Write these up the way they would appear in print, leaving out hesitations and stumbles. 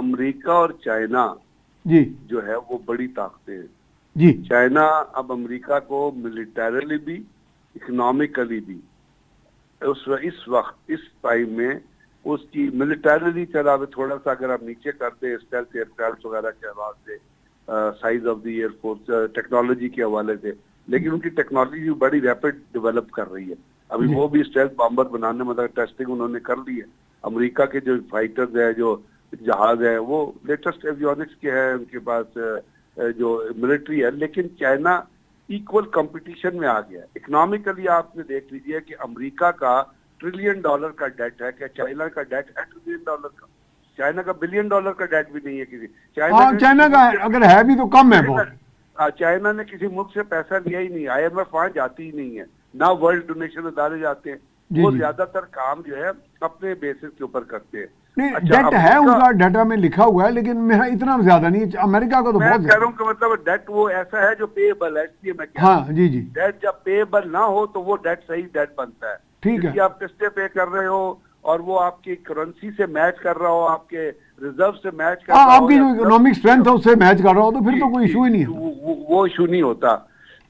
America और China जी जो है वो बड़ी ताकतें हैं। जी चाइना अब अमेरिका को मिलिटरली भी, इकोनॉमिकली भी इस वक्त इस टाइम में उसकी मिलिटरली चला थोड़ा सा अगर आप नीचे करते हैं स्टेल्थ एयरक्राफ्ट वगैरह के हवाले से, size of the air force, technology के हवाले से, लेकिन उनकी टेक्नोलॉजी बड़ी रैपिड डेवलप कर रही है। अभी जी वो भी स्टेल्थ बॉम्बर बनाने मतलब टेस्टिंग उन्होंने कर ली है। अमेरिका के जो फाइटर्स है, जो जहाज है, वो लेटेस्ट एवियोनिक्स के हैं उनके पास, जो मिलिट्री है। लेकिन चाइना इक्वल कंपटीशन में आ गया। इकोनॉमिकली आपने देख लीजिए कि अमेरिका का $1 ट्रिलियन का डेट है, क्या चाइना का डेट है $1 ट्रिलियन का? चाइना का $1 बिलियन का डेट भी नहीं है किसी। हाँ, चाइना का अगर है भी तो कम है बहुत। चाइना ने किसी मुल्क से पैसा लिया ही नहीं, IMF वहां जाती ही नहीं है, ना वर्ल्ड डोनेशन अदारे जाते हैं। जी वो जी ज्यादातर काम जो है अपने बेसिस के ऊपर करते हैं। नहीं, अच्छा, डेट है अमेरिका, उनका, डाटा में लिखा हुआ है, लेकिन मेरा इतना ज्यादा नहीं है। अमेरिका का तो मैं बहुत कह रहा ज्यादा। हूँ कि मतलब डेट वो ऐसा है जो पेएबल है, इसलिए मैं कह रहा हूँ। हाँ जी जी डेट जब पेएबल ना हो तो वो डेट सही डेट बनता है। ठीक है। क्योंकि आप किस्तें पे कर रहे हो और वो आपकी करेंसी से मैच कर रहा हो, आपके रिजर्व से मैच कर हाँ, रहा हो, आपकी या जो इकोनॉमिक स्ट्रेंथ है उससे मैच कर रहा हो तो फिर जी तो कोई जी, इशू ही नहीं तो है। वो इशू नहीं होता।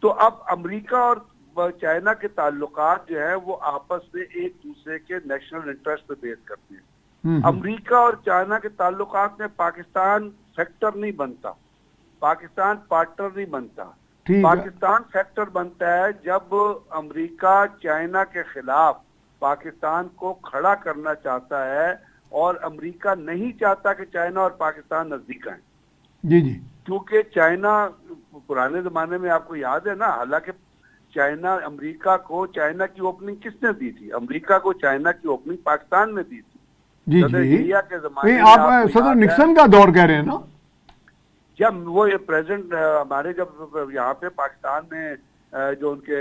तो अब अमेरिका और चाइना के ताल्लुकात जो है वो आपस में एक दूसरे के नेशनल इंटरेस्ट पे बेस करते हैं। हम्म। अमेरिका और चाइना के ताल्लुकात में पाकिस्तान फैक्टर नहीं बनता, पाकिस्तान पार्टनर नहीं बनता। ठीक है। पाकिस्तान फैक्टर बनता है जब अमेरिका चाइना के खिलाफ पाकिस्तान को खड़ा करना चाहता है, और अमेरिका नहीं चाहता कि चाइना और पाकिस्तान नजदीक आए। जी जी क्योंकि चाइना पुराने जमाने में आपको याद है ना, हालांकि चाइना अमेरिका को, चाइना की ओपनिंग किसने दी थी? अमेरिका को चाइना की ओपनिंग पाकिस्तान में दी थी। जी सदर जी जिया के नहीं, जमाने में आप आपको सदर याद है, निक्सन का दौर कह रहे हैं ना? जब वो ये प्रेसिडेंट हमारे जब यहाँ पे पाकिस्तान में जो उनके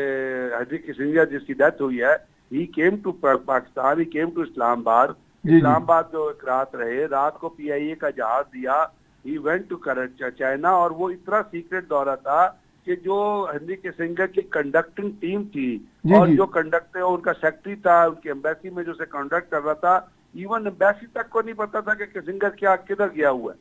हेनरी किसिंजर जिसकी डेथ हुई है, he came to Pakistan, he came to Islamabad. जी जी इस्लामाबाद जो एक रात रहे, रात को PIA का जहाज दिया, ही वेंट टू चाइना। और वो इतना सीक्रेट दौरा था कि जो हेनरी किसिंजर की कंडक्टिंग टीम थी, जी और जी जो कंडक्टर उनका सेक्रेटरी था उनकी एम्बेसी में जो से कंडक्ट कर रहा था, इवन एम्बेसी तक को नहीं पता था कि किसिंजर क्या किधर गया हुआ है।